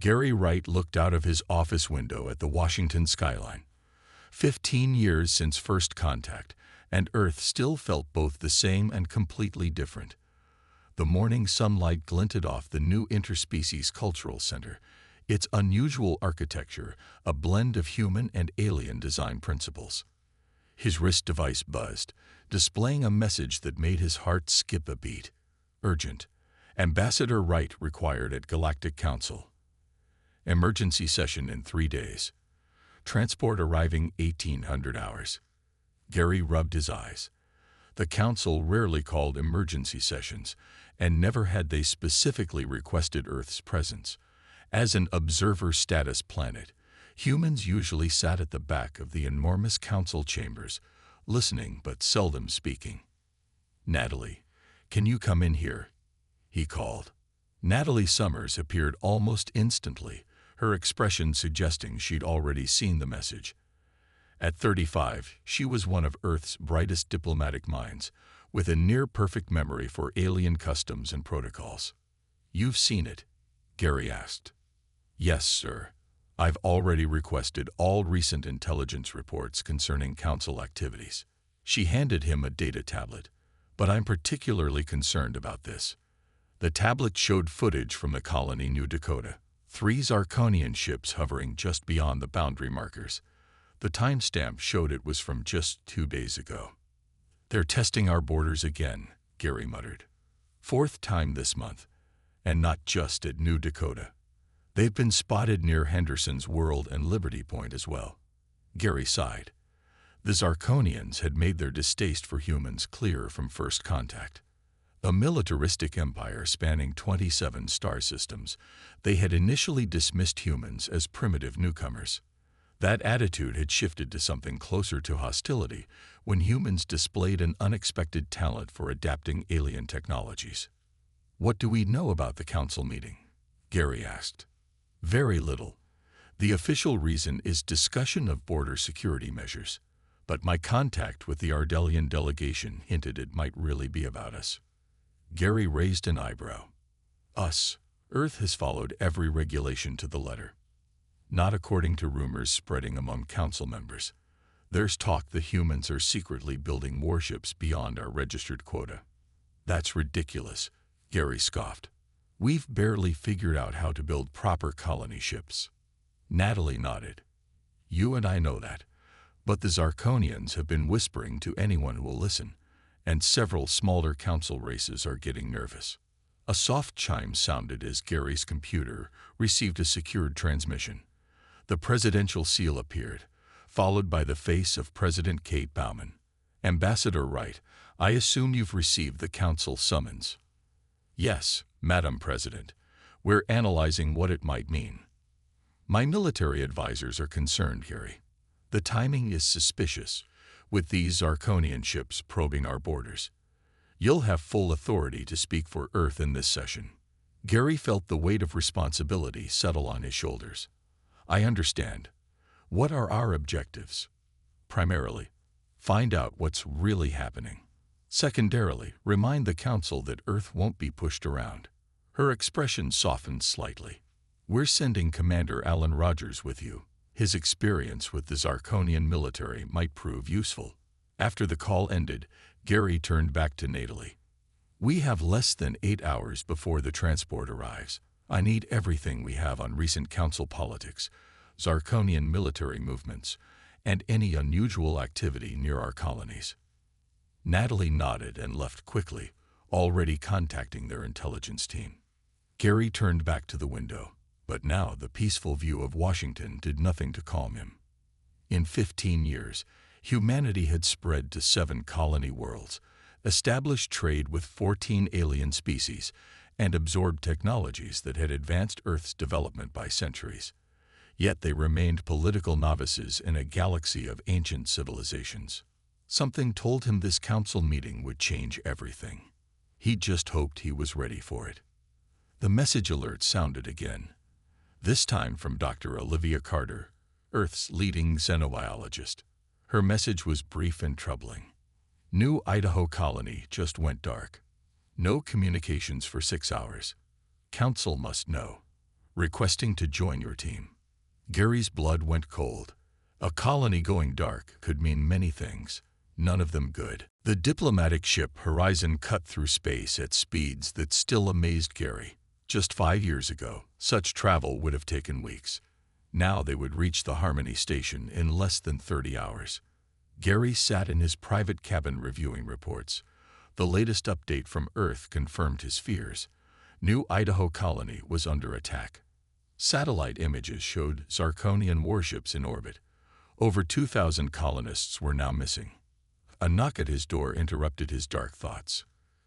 Gary Wright looked out of his office window at the Washington skyline. 15 years since first contact, and Earth still felt both the same and completely different. The morning sunlight glinted off the new Interspecies Cultural Center, its unusual architecture a blend of human and alien design principles. His wrist device buzzed, displaying a message that made his heart skip a beat. Urgent. Ambassador Wright required at Galactic Council. Emergency session in 3 days. Transport arriving 1800 hours. Gary rubbed his eyes. The Council rarely called emergency sessions, and never had they specifically requested Earth's presence. As an observer status planet, humans usually sat at the back of the enormous council chambers, listening but seldom speaking. "Natalie, can you come in here?" he called. Natalie Summers appeared almost instantly, her expression suggesting she'd already seen the message. At 35, she was one of Earth's brightest diplomatic minds, with a near-perfect memory for alien customs and protocols. "You've seen it?" Gary asked. "Yes, sir. I've already requested all recent intelligence reports concerning Council activities." She handed him a data tablet. "But I'm particularly concerned about this." The tablet showed footage from the colony New Dakota. 3 Zarkonian ships hovering just beyond the boundary markers. The timestamp showed it was from just 2 days ago. "They're testing our borders again," Gary muttered. "4th time this month, and not just at New Dakota. They've been spotted near Henderson's World and Liberty Point as well." Gary sighed. The Zarkonians had made their distaste for humans clear from first contact. A militaristic empire spanning 27 star systems, they had initially dismissed humans as primitive newcomers. That attitude had shifted to something closer to hostility when humans displayed an unexpected talent for adapting alien technologies. "What do we know about the council meeting?" Gary asked. "Very little. The official reason is discussion of border security measures, but my contact with the Ardelian delegation hinted it might really be about us." Gary raised an eyebrow. "Us? Earth has followed every regulation to the letter." "Not according to rumors spreading among council members. There's talk the humans are secretly building warships beyond our registered quota." "That's ridiculous," Gary scoffed. "We've barely figured out how to build proper colony ships." Natalie nodded. "You and I know that, but the Zarkonians have been whispering to anyone who will listen, and several smaller council races are getting nervous." A soft chime sounded as Gary's computer received a secured transmission. The presidential seal appeared, followed by the face of President Kate Bauman. "Ambassador Wright, I assume you've received the council summons." "Yes, Madam President. We're analyzing what it might mean." "My military advisors are concerned, Gary. The timing is suspicious, with these Zarkonian ships probing our borders. You'll have full authority to speak for Earth in this session." Gary felt the weight of responsibility settle on his shoulders. "I understand. What are our objectives?" "Primarily, find out what's really happening. Secondarily, remind the Council that Earth won't be pushed around." Her expression softened slightly. "We're sending Commander Alan Rogers with you. His experience with the Zarkonian military might prove useful." After the call ended, Gary turned back to Natalie. "We have less than 8 hours before the transport arrives. I need everything we have on recent council politics, Zarkonian military movements, and any unusual activity near our colonies." Natalie nodded and left quickly, already contacting their intelligence team. Gary turned back to the window, but now the peaceful view of Washington did nothing to calm him. In 15 years, humanity had spread to 7 colony worlds, established trade with 14 alien species, and absorbed technologies that had advanced Earth's development by centuries. Yet they remained political novices in a galaxy of ancient civilizations. Something told him this council meeting would change everything. He just hoped he was ready for it. The message alert sounded again, this time from Dr. Olivia Carter, Earth's leading xenobiologist. Her message was brief and troubling. "New Idaho colony just went dark. No communications for 6 hours. Council must know. requesting to join your team. Gary's blood went cold. A colony going dark could mean many things, none of them good. The diplomatic ship Horizon cut through space at speeds that still amazed Gary. Just 5 years ago, such travel would have taken weeks. Now they would reach the Harmony station in less than 30 hours. Gary sat in his private cabin reviewing reports. The latest update from Earth confirmed his fears. New Idaho colony was under attack. Satellite images showed Zarkonian warships in orbit. Over 2,000 colonists were now missing. A knock at his door interrupted his dark thoughts.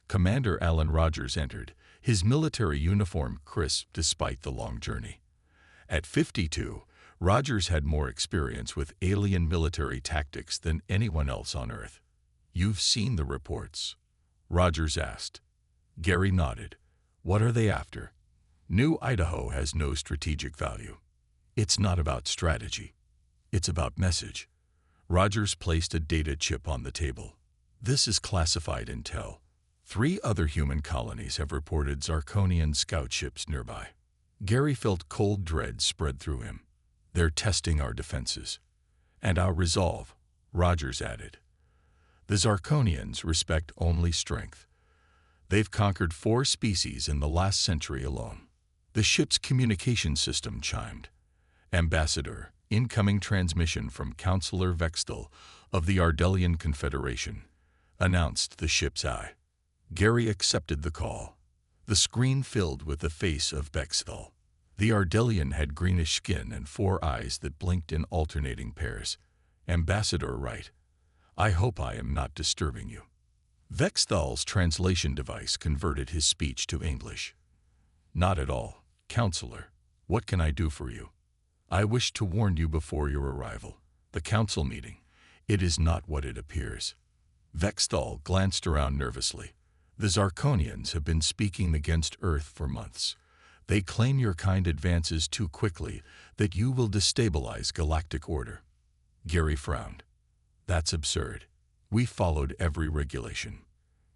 Commander Alan Rogers entered, his military uniform crisp despite the long journey. At 52, Rogers had more experience with alien military tactics than anyone else on Earth. "You've seen the reports?" Rogers asked. Gary nodded. "What are they after?" "New Idaho has no strategic value. It's not about strategy. It's about message." Rogers placed a data chip on the table. "This is classified intel. 3 other human colonies have reported Zarkonian scout ships nearby." Gary felt cold dread spread through him. "They're testing our defenses. And our resolve," Rogers added. "The Zarkonians respect only strength. They've conquered 4 species in the last century alone." The ship's communication system chimed. "Ambassador, incoming transmission from Counselor Vextel of the Ardelian Confederation," announced the ship's eye. Gary accepted the call. The screen filled with the face of Vextel. The Ardelian had greenish skin and 4 eyes that blinked in alternating pairs. "Ambassador Wright, I hope I am not disturbing you." Vextel's translation device converted his speech to English. "Not at all, Counselor. What can I do for you?" "I wish to warn you before your arrival. The council meeting. It is not what it appears." Vextel glanced around nervously. "The Zarkonians have been speaking against Earth for months. They claim your kind advances too quickly, that you will destabilize galactic order." Gary frowned. "That's absurd. We followed every regulation.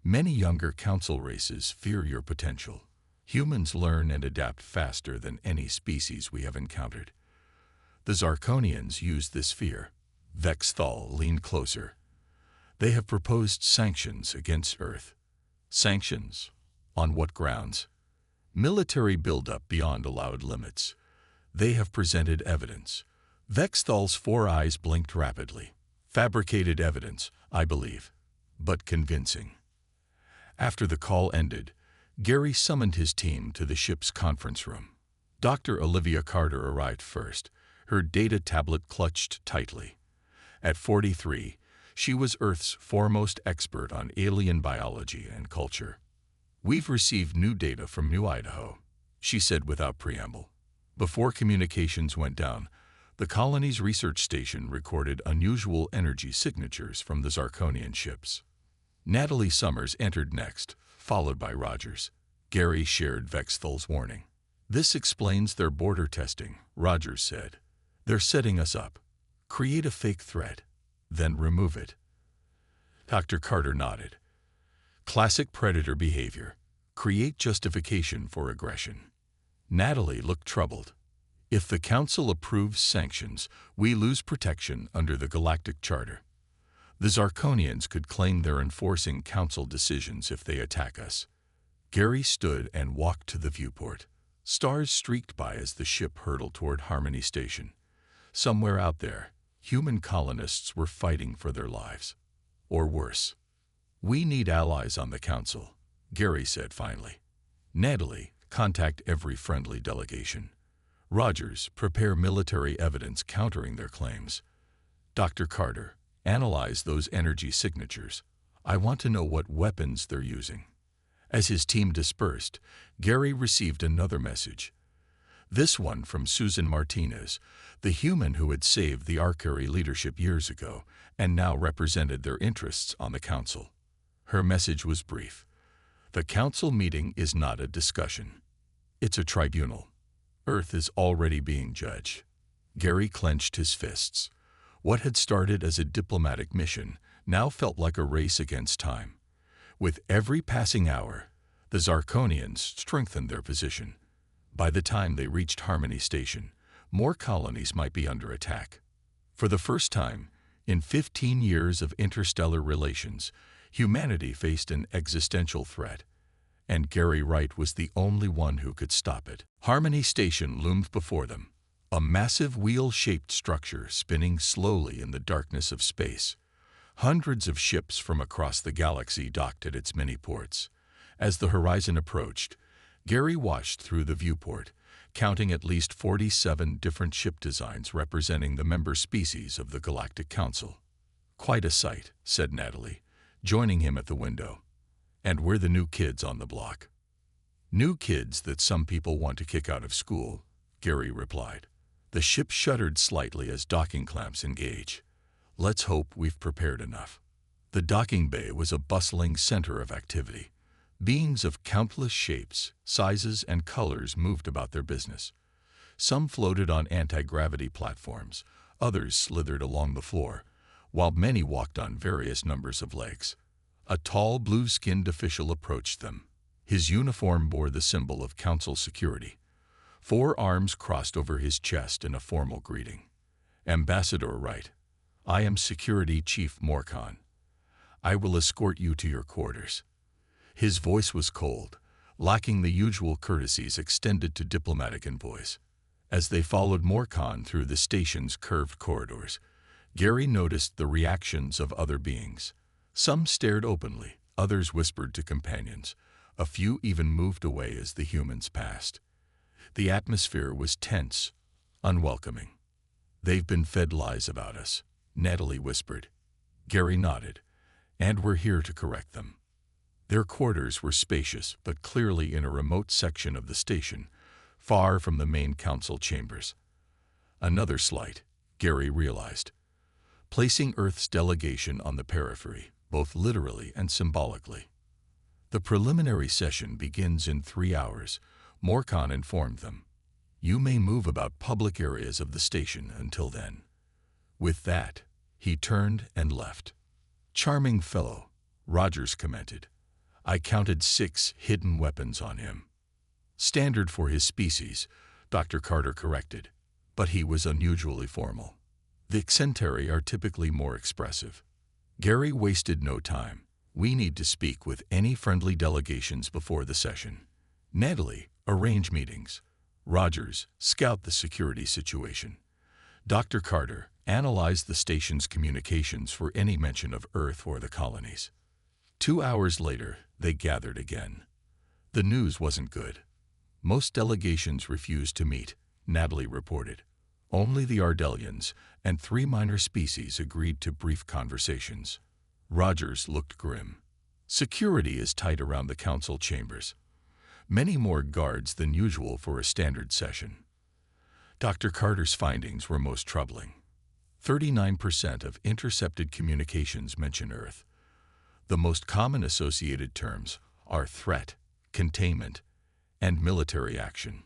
Many younger council races fear your potential. Humans learn and adapt faster than any species we have encountered. The Zarkonians use this fear." Vexthal leaned closer. "They have proposed sanctions against Earth." "Sanctions? On what grounds?" "Military buildup beyond allowed limits. They have presented evidence." Vexthal's 4 eyes blinked rapidly. "Fabricated evidence, I believe, but convincing." After the call ended, Gary summoned his team to the ship's conference room. Dr. Olivia Carter arrived first, her data tablet clutched tightly. At 43, she was Earth's foremost expert on alien biology and culture. "We've received new data from New Idaho," she said without preamble. Before communications went down, the colony's research station recorded unusual energy signatures from the Zarkonian ships. Natalie Summers entered next, followed by Rogers. Gary shared Vexthal's warning. "This explains their border testing," Rogers said. "They're setting us up. Create a fake threat, then remove it." Dr. Carter nodded. "Classic predator behavior. Create justification for aggression." Natalie looked troubled. "If the Council approves sanctions, we lose protection under the Galactic Charter. The Zarkonians could claim they're enforcing Council decisions if they attack us." Gary stood and walked to the viewport. Stars streaked by as the ship hurtled toward Harmony Station. Somewhere out there, human colonists were fighting for their lives. Or worse. "We need allies on the Council," Gary said finally. "Natalie, contact every friendly delegation. Rogers, prepare military evidence countering their claims. Dr. Carter, analyze those energy signatures. I want to know what weapons they're using." As his team dispersed, Gary received another message. This one from Susan Martinez, the human who had saved the Arcari leadership years ago and now represented their interests on the Council. Her message was brief. "The Council meeting is not a discussion. It's a tribunal. Earth is already being judged." Gary clenched his fists. What had started as a diplomatic mission now felt like a race against time. With every passing hour, the Zarkonians strengthened their position. By the time they reached Harmony Station, more colonies might be under attack. For the first time, in 15 years of interstellar relations, humanity faced an existential threat, and Gary Wright was the only one who could stop it. Harmony Station loomed before them, a massive wheel-shaped structure spinning slowly in the darkness of space. Hundreds of ships from across the galaxy docked at its many ports. As the horizon approached, Gary watched through the viewport, counting at least 47 different ship designs representing the member species of the Galactic Council. "Quite a sight," said Natalie, joining him at the window. "And we're the new kids on the block." "New kids that some people want to kick out of school," Gary replied. The ship shuddered slightly as docking clamps engage. "Let's hope we've prepared enough." The docking bay was a bustling center of activity. Beings of countless shapes, sizes, and colors moved about their business. Some floated on anti-gravity platforms, others slithered along the floor, while many walked on various numbers of legs. A tall, blue-skinned official approached them. His uniform bore the symbol of Council security. 4 arms crossed over his chest in a formal greeting. "Ambassador Wright, I am Security Chief Morcon. I will escort you to your quarters." His voice was cold, lacking the usual courtesies extended to diplomatic envoys. As they followed Morcon through the station's curved corridors, Gary noticed the reactions of other beings. Some stared openly, others whispered to companions. A few even moved away as the humans passed. The atmosphere was tense, unwelcoming. "They've been fed lies about us," Natalie whispered. Gary nodded. "And we're here to correct them." Their quarters were spacious, but clearly in a remote section of the station, far from the main council chambers. Another slight, Gary realized. Placing Earth's delegation on the periphery, both literally and symbolically. "The preliminary session begins in 3 hours, Morcon informed them. "You may move about public areas of the station until then." With that, he turned and left. "Charming fellow," Rogers commented. "I counted 6 hidden weapons on him." "Standard for his species," Dr. Carter corrected, but he was unusually formal. "The Xentari are typically more expressive." Gary wasted no time. "We need to speak with any friendly delegations before the session. Natalie, arrange meetings. Rogers, scout the security situation. Dr. Carter, analyze the station's communications for any mention of Earth or the colonies." 2 hours later, they gathered again. The news wasn't good. Most delegations refused to meet, Natalie reported. Only the Ardelians and 3 minor species agreed to brief conversations. Rogers looked grim. "Security is tight around the council chambers. Many more guards than usual for a standard session." Dr. Carter's findings were most troubling. 39% of intercepted communications mention Earth. The most common associated terms are threat, containment, and military action.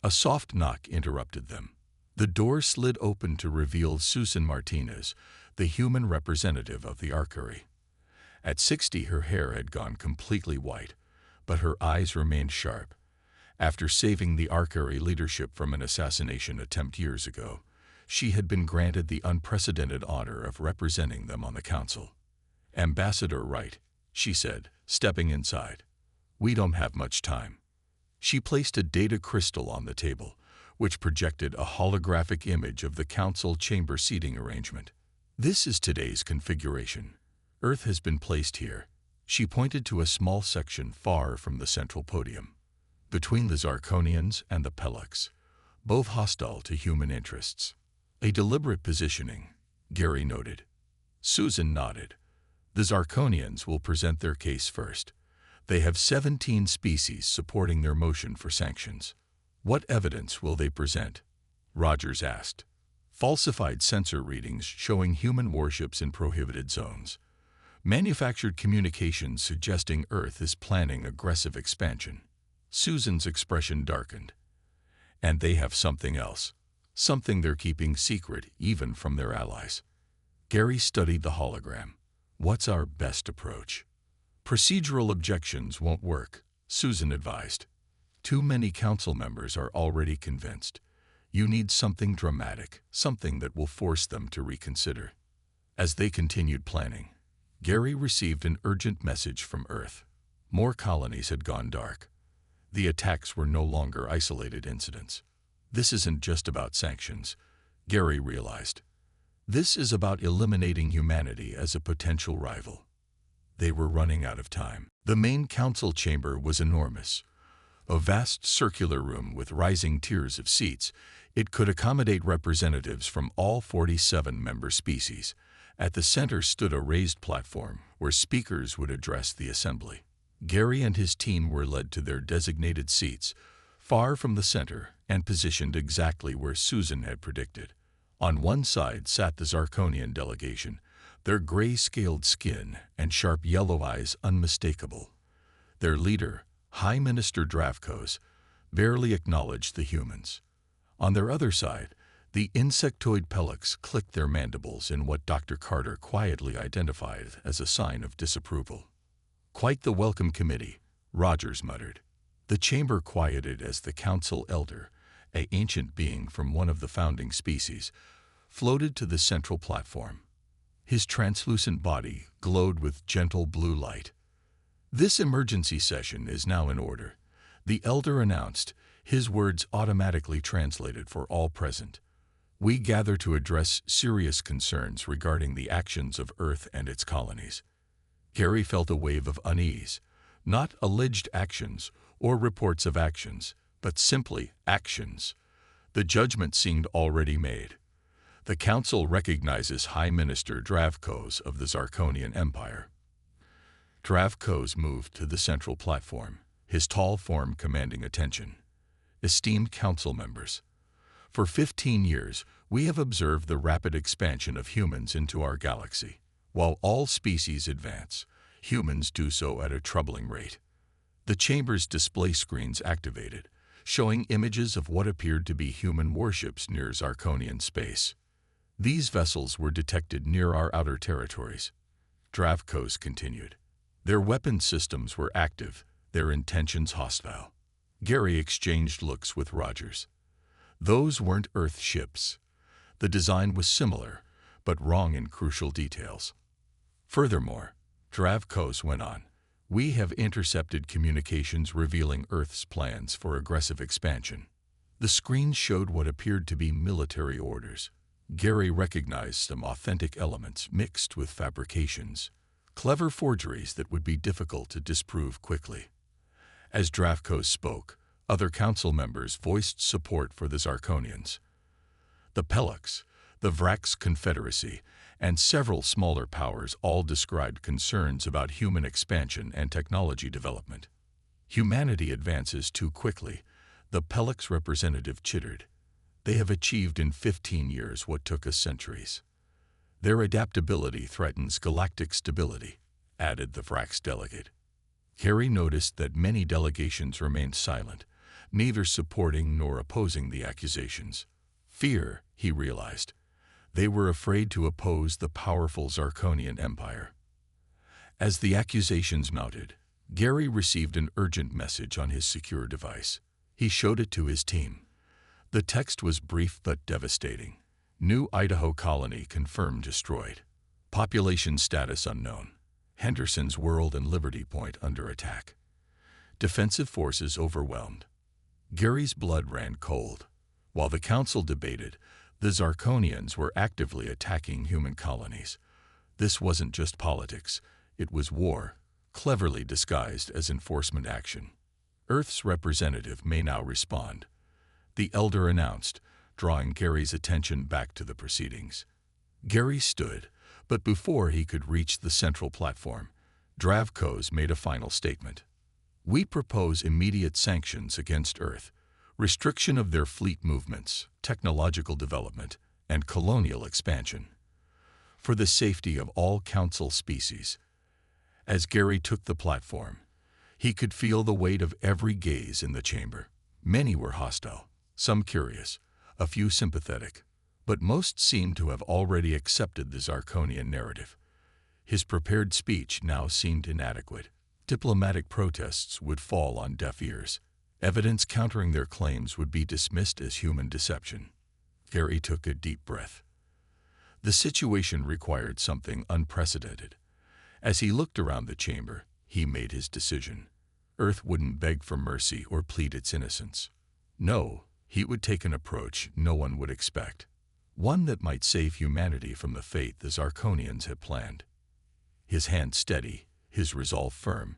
A soft knock interrupted them. The door slid open to reveal Susan Martinez, the human representative of the Archery. At 60, her hair had gone completely white, but her eyes remained sharp. After saving the Archery leadership from an assassination attempt years ago, she had been granted the unprecedented honor of representing them on the council. "Ambassador Wright," she said, stepping inside. "We don't have much time." She placed a data crystal on the table, which projected a holographic image of the council chamber seating arrangement. "This is today's configuration. Earth has been placed here." She pointed to a small section far from the central podium, between the Zarkonians and the Pelux, both hostile to human interests. "A deliberate positioning," Gary noted. Susan nodded. "The Zarkonians will present their case first. They have 17 species supporting their motion for sanctions." "What evidence will they present?" Rogers asked. "Falsified sensor readings showing human warships in prohibited zones. Manufactured communications suggesting Earth is planning aggressive expansion." Susan's expression darkened. "And they have something else. Something they're keeping secret even from their allies." Gary studied the hologram. "What's our best approach?" "Procedural objections won't work," Susan advised. Too many council members are already convinced. You need something dramatic, something that will force them to reconsider. As they continued planning, Gary received an urgent message from Earth. More colonies had gone dark. The attacks were no longer isolated incidents. This isn't just about sanctions, Gary realized. This is about eliminating humanity as a potential rival. They were running out of time. The main council chamber was enormous. A vast circular room with rising tiers of seats. It could accommodate representatives from all 47 member species. At the center stood a raised platform where speakers would address the assembly. Gary and his team were led to their designated seats, far from the center and positioned exactly where Susan had predicted. On one side sat the Zarkonian delegation, their gray-scaled skin and sharp yellow eyes unmistakable. Their leader, High Minister Dravkos, barely acknowledged the humans. On their other side, the insectoid Pelix clicked their mandibles in what Dr. Carter quietly identified as a sign of disapproval. "Quite the welcome committee," Rogers muttered. The chamber quieted as the council elder, an ancient being from one of the founding species, floated to the central platform. His translucent body glowed with gentle blue light. "This emergency session is now in order," the elder announced, his words automatically translated for all present. "We gather to address serious concerns regarding the actions of Earth and its colonies." Gary felt a wave of unease. Not alleged actions or reports of actions, but simply actions. The judgment seemed already made. The council recognizes High Minister Dravkos of the Zarkonian Empire. Dravkos moved to the central platform, his tall form commanding attention. "Esteemed council members, for 15 years we have observed the rapid expansion of humans into our galaxy. While all species advance, humans do so at a troubling rate." The chamber's display screens activated, showing images of what appeared to be human warships near Zarkonian space. "These vessels were detected near our outer territories," Dravkos continued. "Their weapon systems were active, their intentions hostile." Gary exchanged looks with Rogers. Those weren't Earth ships. The design was similar, but wrong in crucial details. "Furthermore," Dravkos went on, "we have intercepted communications revealing Earth's plans for aggressive expansion." The screen showed what appeared to be military orders. Gary recognized some authentic elements mixed with fabrications, clever forgeries that would be difficult to disprove quickly. As Dravkos spoke, other council members voiced support for the Zarkonians. The Pelix, the Vrax Confederacy, and several smaller powers all described concerns about human expansion and technology development. "Humanity advances too quickly," the Pelix representative chittered. "They have achieved in 15 years what took us centuries. Their adaptability threatens galactic stability," added the Vrax delegate. Gary noticed that many delegations remained silent, neither supporting nor opposing the accusations. Fear, he realized. They were afraid to oppose the powerful Zarkonian Empire. As the accusations mounted, Gary received an urgent message on his secure device. He showed it to his team. The text was brief but devastating. "New Idaho colony confirmed destroyed. Population status unknown. Henderson's World and Liberty Point under attack. Defensive forces overwhelmed." Gary's blood ran cold. While the council debated, the Zarkonians were actively attacking human colonies. This wasn't just politics, it was war, cleverly disguised as enforcement action. "Earth's representative may now respond," the elder announced, drawing Gary's attention back to the proceedings. Gary stood, but before he could reach the central platform, Dravkos made a final statement. "We propose immediate sanctions against Earth, restriction of their fleet movements, technological development, and colonial expansion, for the safety of all council species." As Gary took the platform, he could feel the weight of every gaze in the chamber. Many were hostile, some curious, a few sympathetic, but most seemed to have already accepted the Zarkonian narrative. His prepared speech now seemed inadequate. Diplomatic protests would fall on deaf ears. Evidence countering their claims would be dismissed as human deception. Gary took a deep breath. The situation required something unprecedented. As he looked around the chamber, he made his decision. Earth wouldn't beg for mercy or plead its innocence. No, he would take an approach no one would expect. One that might save humanity from the fate the Zarkonians had planned. His hand steady, his resolve firm,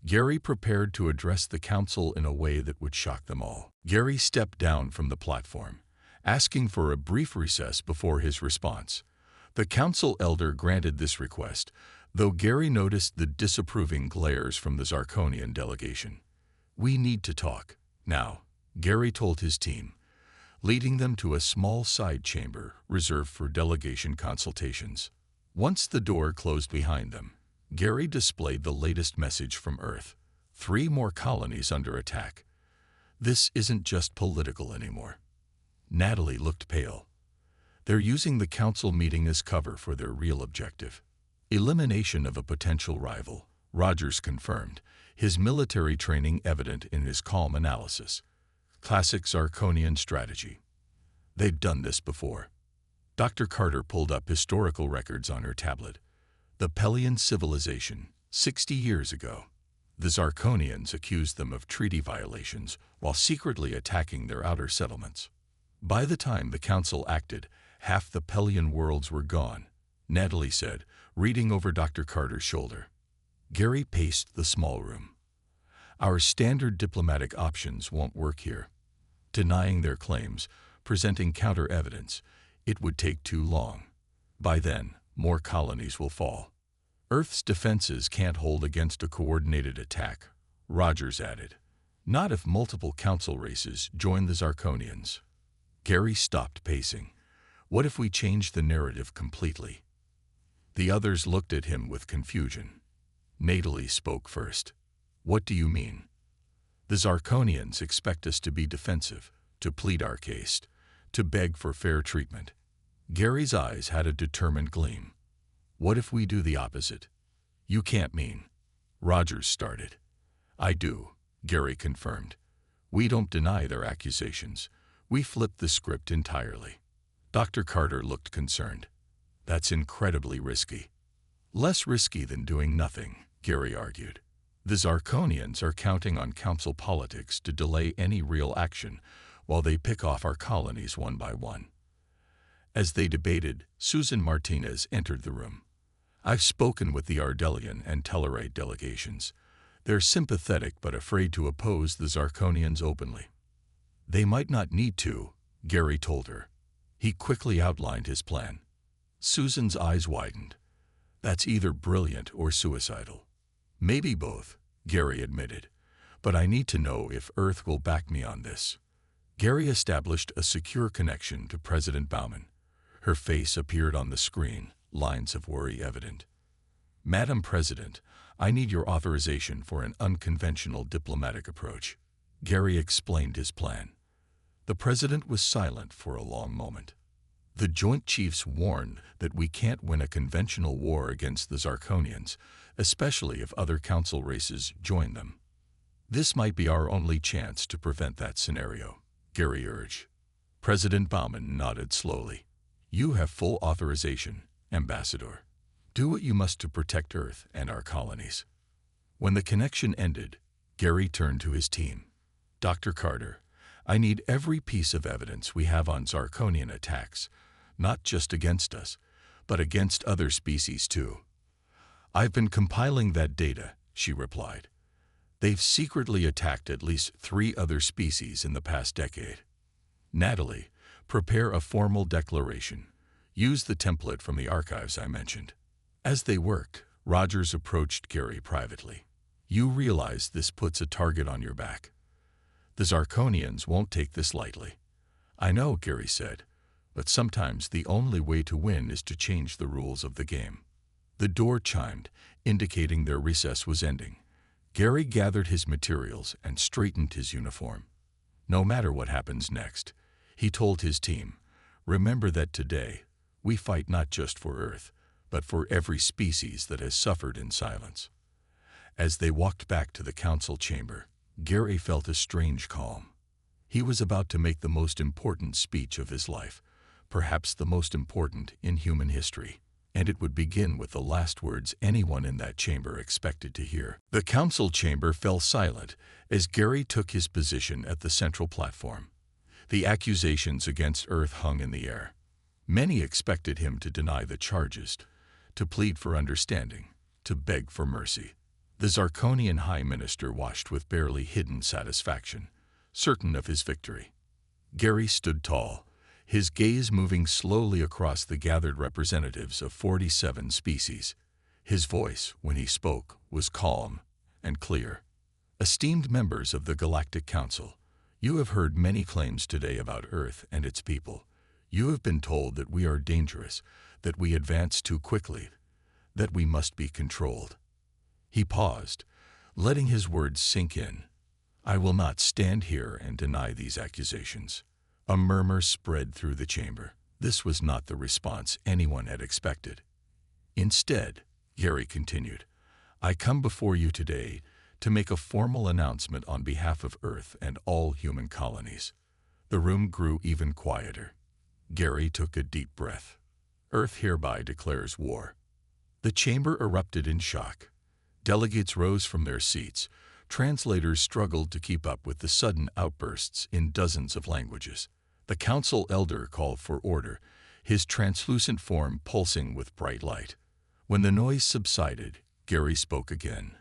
Gary prepared to address the council in a way that would shock them all. Gary stepped down from the platform, asking for a brief recess before his response. The council elder granted this request, though Gary noticed the disapproving glares from the Zarkonian delegation. "We need to talk now," Gary told his team, leading them to a small side chamber reserved for delegation consultations. Once the door closed behind them, Gary displayed the latest message from Earth. 3 more colonies under attack. This isn't just political anymore. Natalie looked pale. They're using the council meeting as cover for their real objective. Elimination of a potential rival, Rogers confirmed, his military training evident in his calm analysis. Classic Zarkonian strategy. They've done this before. Dr. Carter pulled up historical records on her tablet. The Pelian civilization, 60 years ago. The Zarkonians accused them of treaty violations while secretly attacking their outer settlements. By the time the council acted, half the Pelian worlds were gone, Natalie said, reading over Dr. Carter's shoulder. Gary paced the small room. Our standard diplomatic options won't work here. Denying their claims, presenting counter-evidence, it would take too long. By then, more colonies will fall. Earth's defenses can't hold against a coordinated attack, Rogers added. Not if multiple council races join the Zarkonians. Gary stopped pacing. What if we change the narrative completely? The others looked at him with confusion. Natalie spoke first. What do you mean? The Zarkonians expect us to be defensive, to plead our case, to beg for fair treatment. Gary's eyes had a determined gleam. What if we do the opposite? You can't mean. Rogers started. I do, Gary confirmed. We don't deny their accusations. We flip the script entirely. Dr. Carter looked concerned. That's incredibly risky. Less risky than doing nothing, Gary argued. The Zarkonians are counting on council politics to delay any real action while they pick off our colonies one by one. As they debated, Susan Martinez entered the room. I've spoken with the Ardelian and Tellarite delegations. They're sympathetic but afraid to oppose the Zarkonians openly. They might not need to, Gary told her. He quickly outlined his plan. Susan's eyes widened. That's either brilliant or suicidal. Maybe both, Gary admitted. But I need to know if Earth will back me on this. Gary established a secure connection to President Bauman. Her face appeared on the screen, lines of worry evident. Madam President, I need your authorization for an unconventional diplomatic approach. Gary explained his plan. The president was silent for a long moment. The Joint Chiefs warned that we can't win a conventional war against the Zarkonians, especially if other council races join them. This might be our only chance to prevent that scenario, Gary urged. President Bauman nodded slowly. You have full authorization, Ambassador. Do what you must to protect Earth and our colonies. When the connection ended, Gary turned to his team. Dr. Carter, I need every piece of evidence we have on Zarkonian attacks, not just against us, but against other species too. I've been compiling that data, she replied. They've secretly attacked at least 3 other species in the past decade. Natalie, prepare a formal declaration. Use the template from the archives I mentioned. As they worked, Rogers approached Gary privately. You realize this puts a target on your back. The Zarkonians won't take this lightly. I know, Gary said, but sometimes the only way to win is to change the rules of the game. The door chimed, indicating their recess was ending. Gary gathered his materials and straightened his uniform. No matter what happens next, he told his team, remember that today, we fight not just for Earth, but for every species that has suffered in silence. As they walked back to the council chamber, Gary felt a strange calm. He was about to make the most important speech of his life, perhaps the most important in human history, and it would begin with the last words anyone in that chamber expected to hear. The council chamber fell silent as Gary took his position at the central platform. The accusations against Earth hung in the air. Many expected him to deny the charges, to plead for understanding, to beg for mercy. The Zarkonian High Minister watched with barely hidden satisfaction, certain of his victory. Gary stood tall, his gaze moving slowly across the gathered representatives of 47 species. His voice, when he spoke, was calm and clear. Esteemed members of the Galactic Council, you have heard many claims today about Earth and its people. You have been told that we are dangerous, that we advance too quickly, that we must be controlled. He paused, letting his words sink in. I will not stand here and deny these accusations. A murmur spread through the chamber. This was not the response anyone had expected. Instead, Gary continued, I come before you today to make a formal announcement on behalf of Earth and all human colonies. The room grew even quieter. Gary took a deep breath. Earth hereby declares war. The chamber erupted in shock. Delegates rose from their seats. Translators struggled to keep up with the sudden outbursts in dozens of languages. The council elder called for order, his translucent form pulsing with bright light. When the noise subsided, Gary spoke again,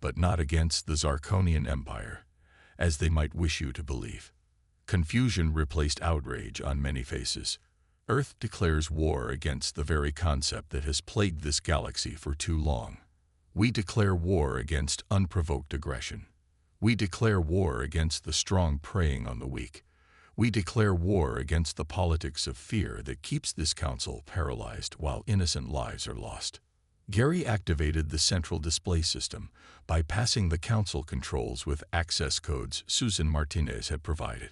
but not against the Zarkonian Empire, as they might wish you to believe. Confusion replaced outrage on many faces. Earth declares war against the very concept that has plagued this galaxy for too long. We declare war against unprovoked aggression. We declare war against the strong preying on the weak. We declare war against the politics of fear that keeps this council paralyzed while innocent lives are lost. Gary activated the central display system, bypassing the council controls with access codes Susan Martinez had provided.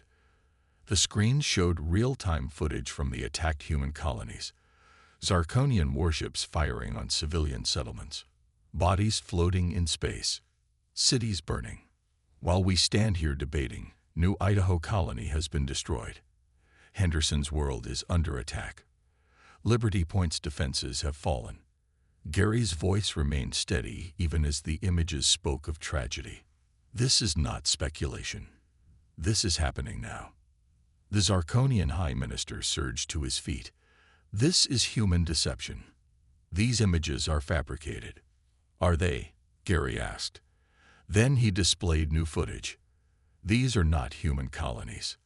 The screen showed real-time footage from the attacked human colonies. Zarkonian warships firing on civilian settlements. Bodies floating in space. Cities burning. While we stand here debating, New Idaho colony has been destroyed. Henderson's world is under attack. Liberty Point's defenses have fallen. Gary's voice remained steady even as the images spoke of tragedy. This is not speculation. This is happening now. The Zarkonian High Minister surged to his feet. This is human deception. These images are fabricated. Are they? Gary asked. Then he displayed new footage. These are not human colonies.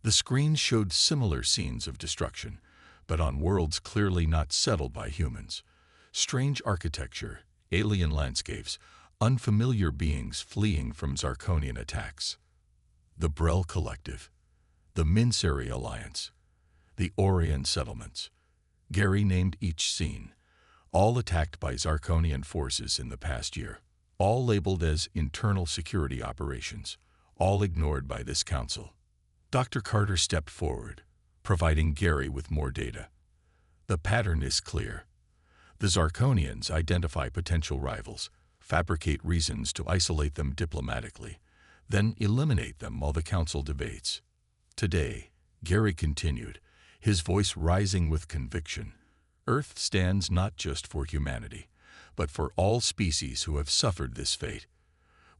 The screen showed similar scenes of destruction, but on worlds clearly not settled by humans. Strange architecture, alien landscapes, unfamiliar beings fleeing from Zarkonian attacks. The Brel Collective, the Minseri Alliance, the Orion settlements. Gary named each scene, all attacked by Zarkonian forces in the past year, all labeled as internal security operations, all ignored by this council. Dr. Carter stepped forward, providing Gary with more data. The pattern is clear. The Zarkonians identify potential rivals, fabricate reasons to isolate them diplomatically, then eliminate them while the council debates. Today, Gary continued, his voice rising with conviction, Earth stands not just for humanity, but for all species who have suffered this fate.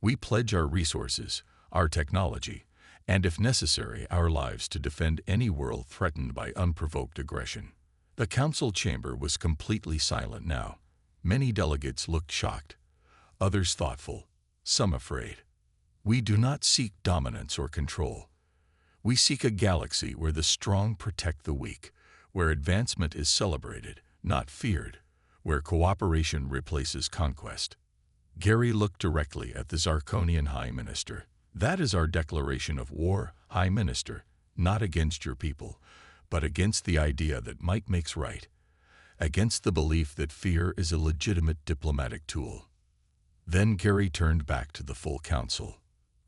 We pledge our resources, our technology, and if necessary, our lives to defend any world threatened by unprovoked aggression. The council chamber was completely silent now. Many delegates looked shocked, others thoughtful, some afraid. We do not seek dominance or control. We seek a galaxy where the strong protect the weak, where advancement is celebrated, not feared, where cooperation replaces conquest. Gary looked directly at the Zarkonian High Minister. That is our declaration of war, High Minister, not against your people, but against the idea that might makes right, against the belief that fear is a legitimate diplomatic tool. Then Gary turned back to the full council.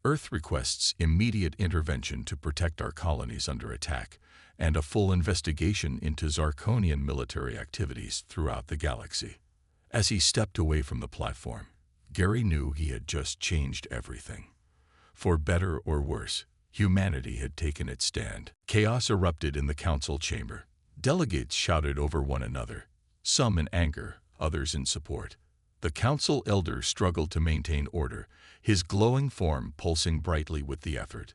Earth requests immediate intervention to protect our colonies under attack, and a full investigation into Zarkonian military activities throughout the galaxy. As he stepped away from the platform, Gary knew he had just changed everything. For better or worse, humanity had taken its stand. Chaos erupted in the council chamber. Delegates shouted over one another, some in anger, others in support. The council elder struggled to maintain order, his glowing form pulsing brightly with the effort.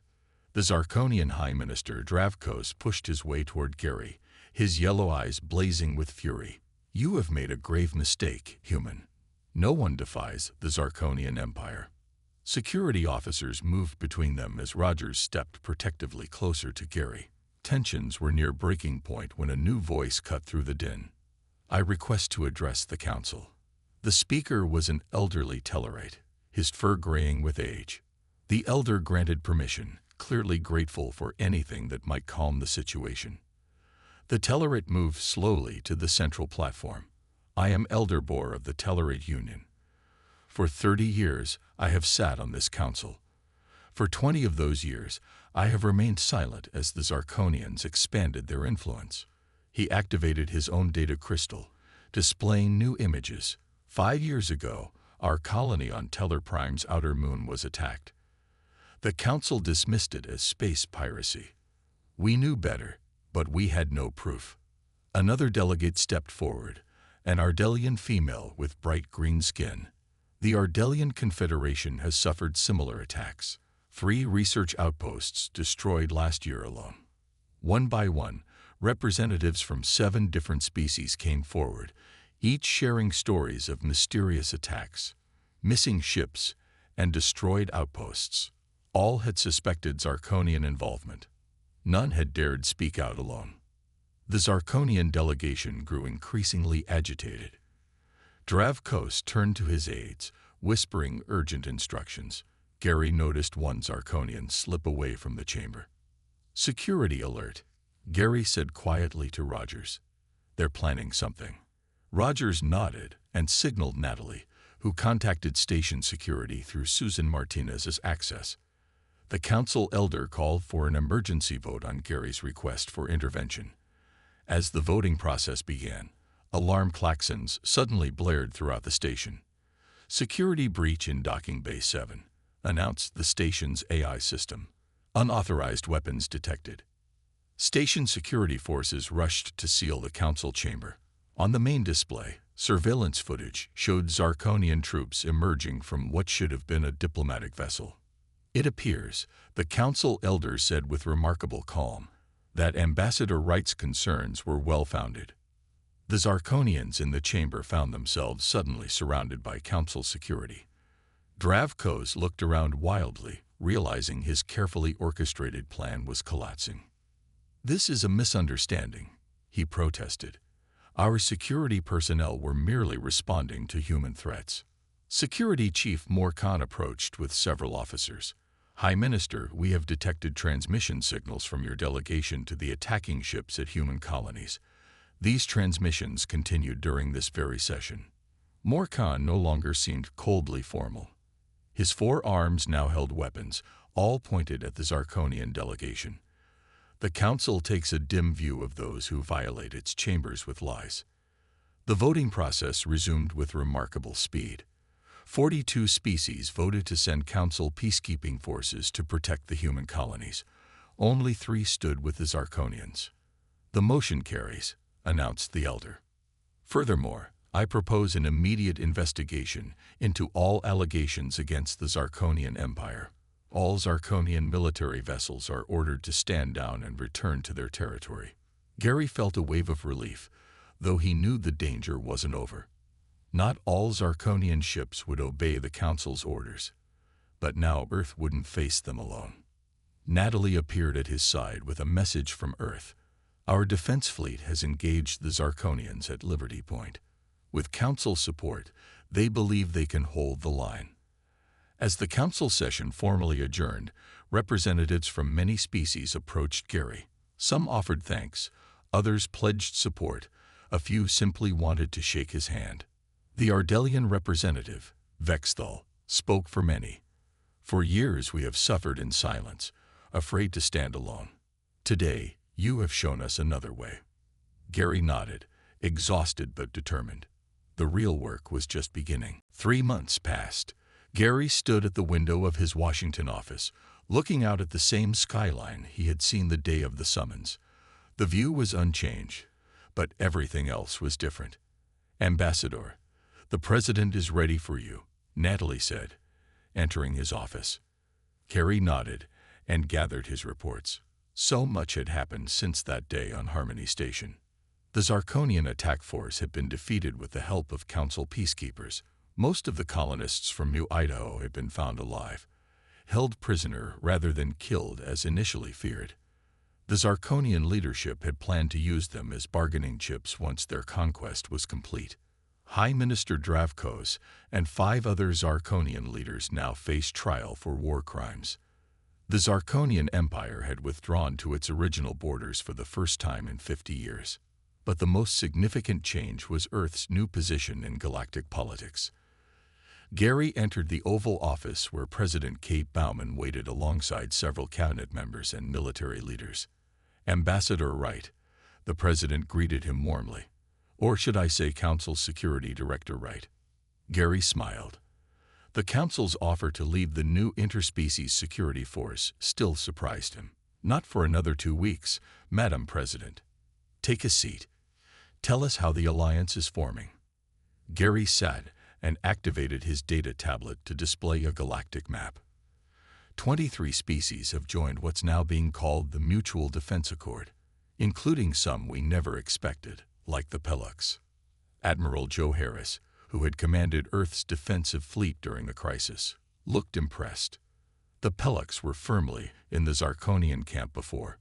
The Zarkonian High Minister Dravkos pushed his way toward Gary, his yellow eyes blazing with fury. "You have made a grave mistake, human. No one defies the Zarkonian Empire." Security officers moved between them as Rogers stepped protectively closer to Gary. Tensions were near breaking point when a new voice cut through the din. "I request to address the council." The speaker was an elderly Tellarite, his fur graying with age. The elder granted permission, clearly grateful for anything that might calm the situation. The Tellarite moved slowly to the central platform. "I am Elder Boar of the Tellarite Union. For 30 years, I have sat on this council. For 20 of those years, I have remained silent as the Zarkonians expanded their influence." He activated his own data crystal, displaying new images. 5 years ago, our colony on Tellar Prime's outer moon was attacked. The council dismissed it as space piracy. We knew better, but we had no proof. Another delegate stepped forward, an Ardelian female with bright green skin. "The Ardelian Confederation has suffered similar attacks. 3 research outposts destroyed last year alone." One by one, representatives from 7 different species came forward, each sharing stories of mysterious attacks, missing ships, and destroyed outposts. All had suspected Zarkonian involvement. None had dared speak out alone. The Zarkonian delegation grew increasingly agitated. Dravkos turned to his aides, whispering urgent instructions. Gary noticed one Zarkonian slip away from the chamber. "Security alert," Gary said quietly to Rogers. "They're planning something." Rogers nodded and signaled Natalie, who contacted station security through Susan Martinez's access. The council elder called for an emergency vote on Gary's request for intervention. As the voting process began, alarm klaxons suddenly blared throughout the station. "Security breach in Docking Bay 7, announced the station's AI system. "Unauthorized weapons detected." Station security forces rushed to seal the council chamber. On the main display, surveillance footage showed Zarkonian troops emerging from what should have been a diplomatic vessel. "It appears," the council elder said with remarkable calm, "that Ambassador Wright's concerns were well-founded." The Zarkonians in the chamber found themselves suddenly surrounded by council security. Dravkos looked around wildly, realizing his carefully orchestrated plan was collapsing. "This is a misunderstanding," he protested. "Our security personnel were merely responding to human threats." Security Chief Morkan approached with several officers. "High Minister, we have detected transmission signals from your delegation to the attacking ships at human colonies. These transmissions continued during this very session." Morkan no longer seemed coldly formal. His 4 arms now held weapons, all pointed at the Zarkonian delegation. "The Council takes a dim view of those who violate its chambers with lies." The voting process resumed with remarkable speed. 42 species voted to send Council peacekeeping forces to protect the human colonies. Only 3 stood with the Zarkonians. "The motion carries," announced the elder. "Furthermore, I propose an immediate investigation into all allegations against the Zarkonian Empire. All Zarkonian military vessels are ordered to stand down and return to their territory." Gary felt a wave of relief, though he knew the danger wasn't over. Not all Zarkonian ships would obey the Council's orders, but now Earth wouldn't face them alone. Natalie appeared at his side with a message from Earth. "Our defense fleet has engaged the Zarkonians at Liberty Point. With Council support, they believe they can hold the line." As the Council session formally adjourned, representatives from many species approached Gary. Some offered thanks, others pledged support, a few simply wanted to shake his hand. The Ardelian representative, Vexthal, spoke for many. "For years we have suffered in silence, afraid to stand alone. Today, you have shown us another way." Gary nodded, exhausted but determined. The real work was just beginning. 3 months passed. Gary stood at the window of his Washington office, looking out at the same skyline he had seen the day of the summons. The view was unchanged, but everything else was different. "Ambassador, the President is ready for you," Natalie said, entering his office. Gary nodded and gathered his reports. So much had happened since that day on Harmony Station. The Zarkonian attack force had been defeated with the help of Council peacekeepers. Most of the colonists from New Idaho had been found alive, held prisoner rather than killed as initially feared. The Zarkonian leadership had planned to use them as bargaining chips once their conquest was complete. High Minister Dravkos and 5 other Zarkonian leaders now faced trial for war crimes. The Zarkonian Empire had withdrawn to its original borders for the first time in 50 years. But the most significant change was Earth's new position in galactic politics. Gary entered the Oval Office where President Kate Bauman waited alongside several cabinet members and military leaders. "Ambassador Wright," the President greeted him warmly. "Or should I say Council Security Director Wright?" Gary smiled. The Council's offer to lead the new interspecies security force still surprised him. "Not for another 2 weeks, Madam President. Take a seat. Tell us how the alliance is forming." Gary sat and activated his data tablet to display a galactic map. 23 species have joined what's now being called the Mutual Defense Accord, including some we never expected, like the Pelux. Admiral Joe Harris, who had commanded Earth's defensive fleet during the crisis, looked impressed. The Pelux were firmly in the Zarkonian camp before.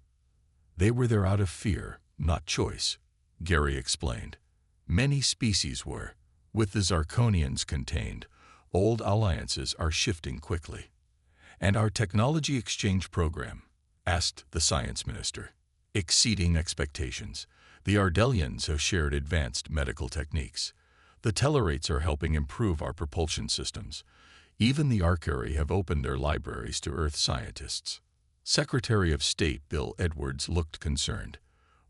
They were there out of fear, not choice, Gary explained. Many species were. With the Zarkonians contained, old alliances are shifting quickly. "And our technology exchange program?" asked the science minister. "Exceeding expectations. The Ardelians have shared advanced medical techniques. The Tellarates are helping improve our propulsion systems. Even the Arcari have opened their libraries to Earth scientists." Secretary of State Bill Edwards looked concerned.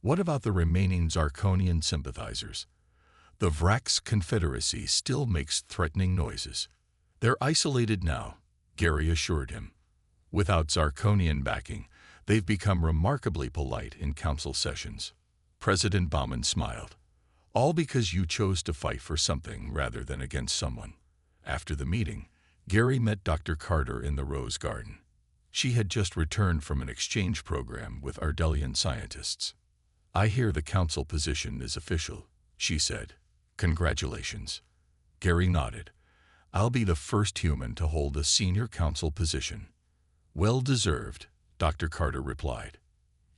"What about the remaining Zarkonian sympathizers?" "The Vrax Confederacy still makes threatening noises." "They're isolated now," Gary assured him. "Without Zarkonian backing, they've become remarkably polite in council sessions." President Bauman smiled. "All because you chose to fight for something rather than against someone." After the meeting, Gary met Dr. Carter in the Rose Garden. She had just returned from an exchange program with Ardelian scientists. "I hear the council position is official," she said. "Congratulations." Gary nodded. "I'll be the first human to hold a senior council position." "Well deserved," Dr. Carter replied.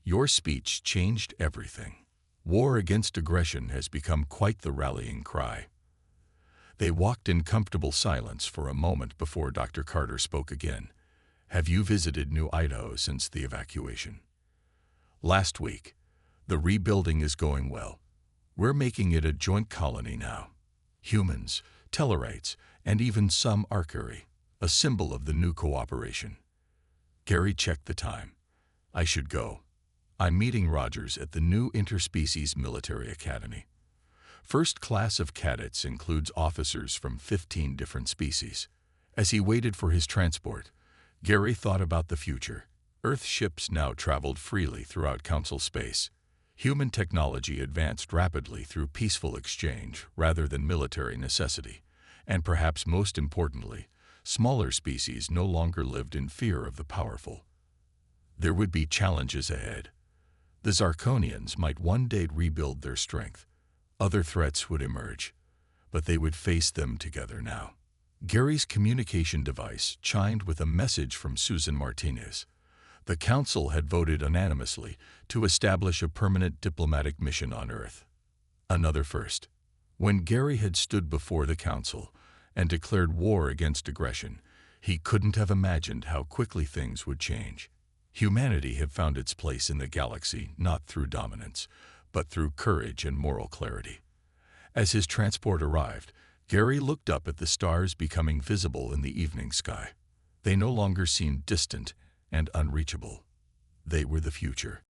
"Your speech changed everything. War against aggression has become quite the rallying cry." They walked in comfortable silence for a moment before Dr. Carter spoke again. "Have you visited New Idaho since the evacuation?" "Last week. The rebuilding is going well. We're making it a joint colony now. Humans, Tellarites, and even some Arcari, a symbol of the new cooperation." Gary checked the time. "I should go. I'm meeting Rogers at the new Interspecies Military Academy. First class of cadets includes officers from 15 different species." As he waited for his transport, Gary thought about the future. Earth ships now traveled freely throughout Council space. Human technology advanced rapidly through peaceful exchange rather than military necessity. And perhaps most importantly, smaller species no longer lived in fear of the powerful. There would be challenges ahead. The Zarkonians might one day rebuild their strength. Other threats would emerge, but they would face them together now. Gary's communication device chimed with a message from Susan Martinez. The Council had voted unanimously to establish a permanent diplomatic mission on Earth. Another first. When Gary had stood before the Council and declared war against aggression, he couldn't have imagined how quickly things would change. Humanity had found its place in the galaxy not through dominance, but through courage and moral clarity. As his transport arrived, Gary looked up at the stars becoming visible in the evening sky. They no longer seemed distant and unreachable. They were the future.